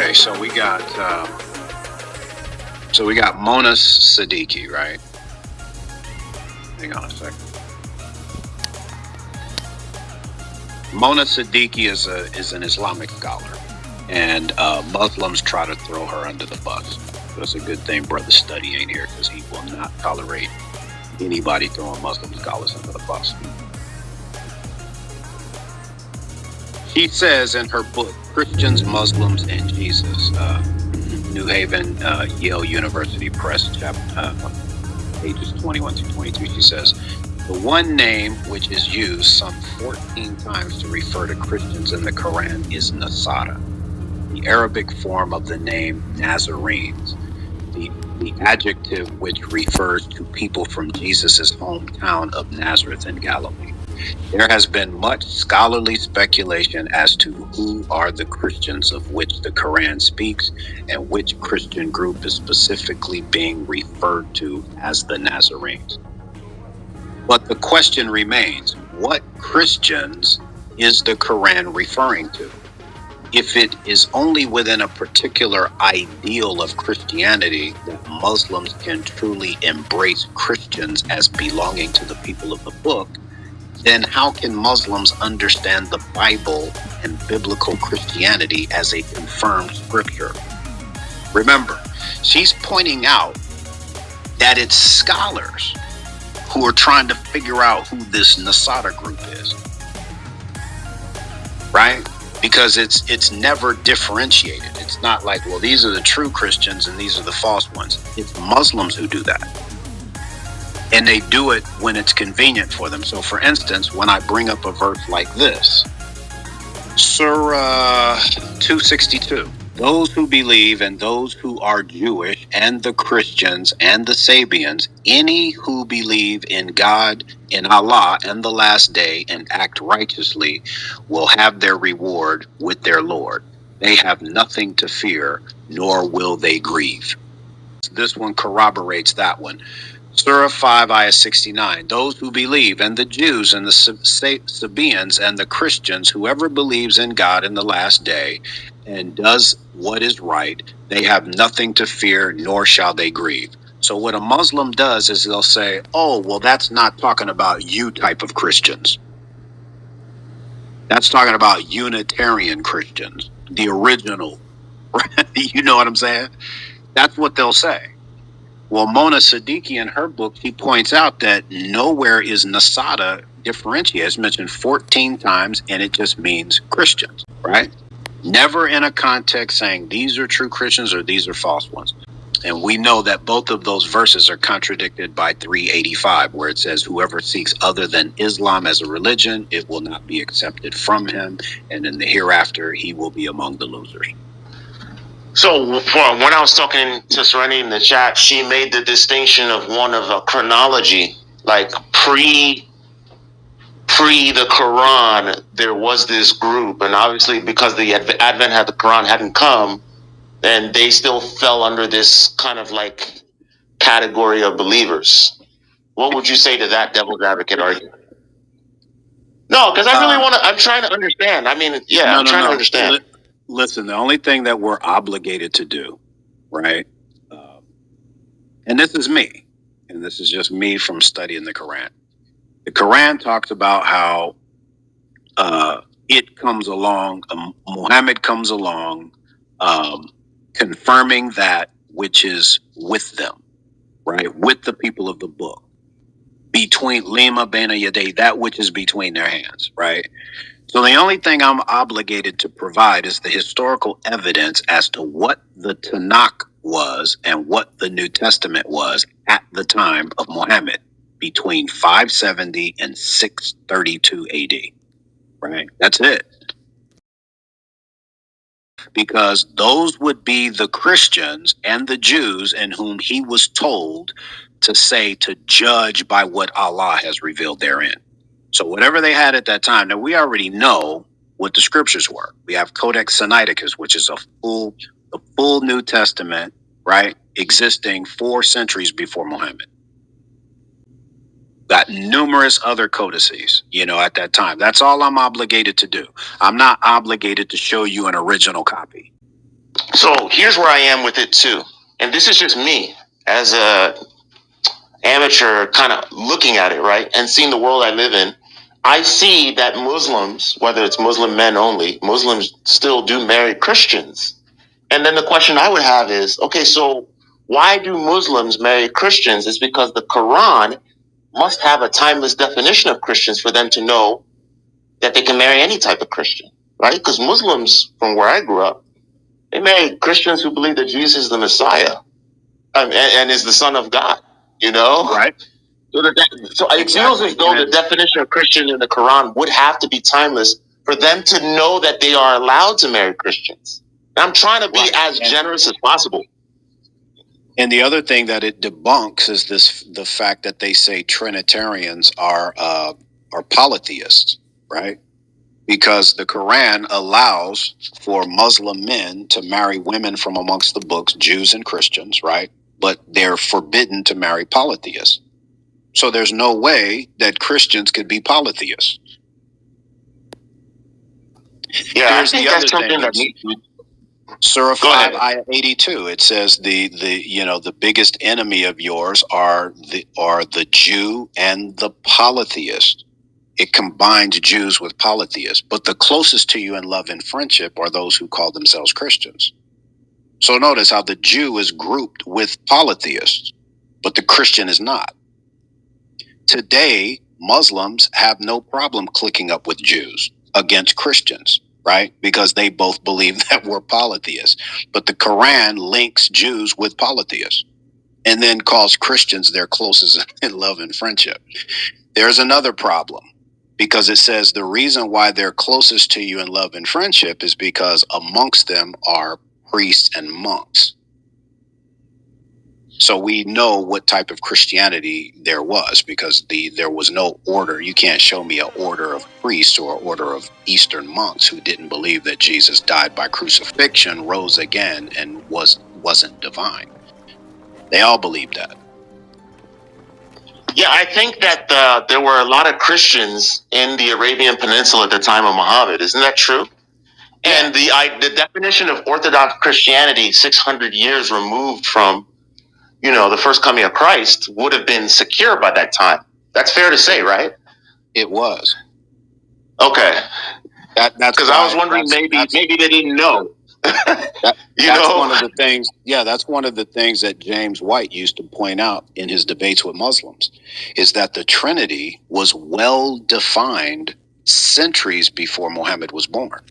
Okay, so we got Mona Siddiqui, right? Hang on a second. Mona Siddiqui is an Islamic scholar, and Muslims try to throw her under the bus. So it's a good thing Brother Study ain't here, because he will not tolerate anybody throwing Muslim scholars under the bus. She says in her book, Christians, Muslims, and Jesus, New Haven, Yale University Press, pages 21 to 22, she says, the one name which is used some 14 times to refer to Christians in the Quran is Nasara, the Arabic form of the name Nazarenes, the adjective which refers to people from Jesus' hometown of Nazareth in Galilee. There has been much scholarly speculation as to who are the Christians of which the Quran speaks and which Christian group is specifically being referred to as the Nazarenes. But the question remains, what Christians is the Quran referring to? If it is only within a particular ideal of Christianity that Muslims can truly embrace Christians as belonging to the people of the book, then how can Muslims understand the Bible and biblical Christianity as a confirmed scripture? Remember, she's pointing out that it's scholars who are trying to figure out who this Nasara group is, right? Because it's never differentiated. It's not like, well, these are the true Christians and these are the false ones. It's Muslims who do that. And they do it when it's convenient for them. So for instance, when I bring up a verse like this, Surah 262, those who believe and those who are Jewish and the Christians and the Sabians, any who believe in God, in Allah and the last day and act righteously will have their reward with their Lord. They have nothing to fear, nor will they grieve. This one corroborates that one. Surah 5, ayah 69, those who believe, and the Jews and the Sabians and the Christians, whoever believes in God in the last day and does what is right, they have nothing to fear, nor shall they grieve. So what a Muslim does is they'll say, oh, well, that's not talking about you type of Christians. That's talking about Unitarian Christians, the original. You know what I'm saying? That's what they'll say. Well, Mona Siddiqui in her book, she points out that nowhere is Nasara differentiated. It's mentioned 14 times, and it just means Christians, right? Never in a context saying these are true Christians or these are false ones. And we know that both of those verses are contradicted by 385, where it says, whoever seeks other than Islam as a religion, it will not be accepted from him. And in the hereafter, he will be among the losers. So when I was talking to Serenity in the chat, she made the distinction of one of a chronology, like pre the Quran, there was this group, and obviously because the advent had the Quran hadn't come, then they still fell under this kind of like category of believers. What would you say to that devil's advocate argument? No, because I really want to. I'm trying to understand. I mean, yeah, I'm trying to understand. Listen, the only thing that we're obligated to do, right? And this is me, and this is just me from studying the Quran. The Quran talks about how it comes along, Muhammad comes along, confirming that which is with them, right? With the people of the book. Between Lima Bena Yadeh, that which is between their hands, right? So the only thing I'm obligated to provide is the historical evidence as to what the Tanakh was and what the New Testament was at the time of Muhammad, between 570 and 632 AD, right? That's it. Because those would be the Christians and the Jews in whom he was told to say to judge by what Allah has revealed therein. So whatever they had at that time, now we already know what the scriptures were. We have Codex Sinaiticus, which is the full New Testament, right? Existing 4 centuries before Muhammad. Got numerous other codices, at that time. That's all I'm obligated to do. I'm not obligated to show you an original copy. So here's where I am with it too, and this is just me as a amateur, kind of looking at it, right, and seeing the world I live in. I see that Muslims, whether it's Muslim men only, Muslims still do marry Christians. And then the question I would have is, okay, so why do Muslims marry Christians? It's because the Quran must have a timeless definition of Christians for them to know that they can marry any type of Christian, right? Because Muslims, from where I grew up, they marry Christians who believe that Jesus is the Messiah and is the Son of God, you know? Right. So it feels as though the definition of Christian in the Quran would have to be timeless for them to know that they are allowed to marry Christians. And I'm trying to be as generous as possible. And the other thing that it debunks is the fact that they say Trinitarians are polytheists, right? Because the Quran allows for Muslim men to marry women from amongst the books, Jews and Christians, right? But they're forbidden to marry polytheists. So there's no way that Christians could be polytheists. Yeah, here's I think that's something that needs to. Surah 5, ayah 82. It says the biggest enemy of yours are the Jew and the polytheist. It combines Jews with polytheists, but the closest to you in love and friendship are those who call themselves Christians. So notice how the Jew is grouped with polytheists, but the Christian is not. Today, Muslims have no problem clicking up with Jews against Christians, right? Because they both believe that we're polytheists. But the Quran links Jews with polytheists and then calls Christians their closest in love and friendship. There's another problem, because it says the reason why they're closest to you in love and friendship is because amongst them are priests and monks. So we know what type of Christianity there was, because there was no order. You can't show me an order of priests or an order of Eastern monks who didn't believe that Jesus died by crucifixion, rose again, and wasn't divine. They all believed that. Yeah, I think that there were a lot of Christians in the Arabian Peninsula at the time of Muhammad. Isn't that true? Yeah. And the definition of Orthodox Christianity, 600 years removed from, the first coming of Christ, would have been secure by that time. That's fair to say, right? It was. Okay. That's because I was wondering maybe they didn't know. That's one of the things. Yeah, that's one of the things that James White used to point out in his debates with Muslims, is that the Trinity was well defined centuries before Muhammad was born.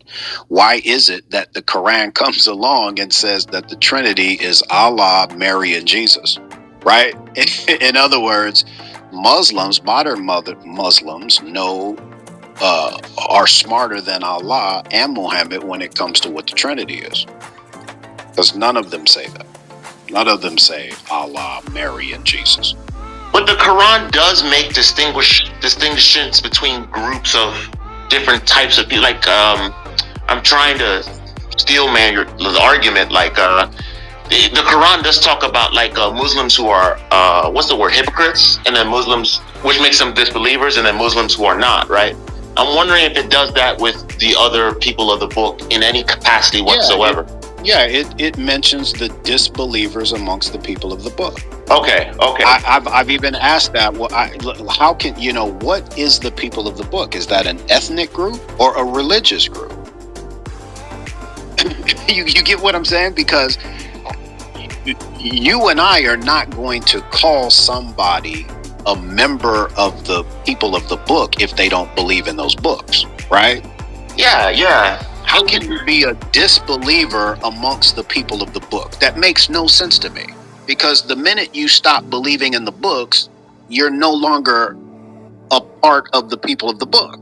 Why is it that the Quran comes along and says that the Trinity is Allah, Mary, and Jesus? Right? In other words, Muslims, modern Muslims, know are smarter than Allah and Muhammad when it comes to what the Trinity is. Because none of them say that. None of them say Allah, Mary, and Jesus. But the Quran does make distinctions between groups of different types of people. Like, I'm trying to steelman the argument. Like, the Quran does talk about Muslims who are hypocrites, and then Muslims, which makes them disbelievers, and then Muslims who are not, right? I'm wondering if it does that with the other people of the book in any capacity whatsoever. It mentions the disbelievers amongst the people of the book. Okay. I've even asked that. Well, how can what is the people of the book? Is that an ethnic group or a religious group? you get what I'm saying? Because you and I are not going to call somebody a member of the people of the book if they don't believe in those books, right? Yeah. How can you be a disbeliever amongst the people of the book? That makes no sense to me. Because the minute you stop believing in the books, you're no longer a part of the people of the book.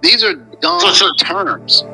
These are dumb terms.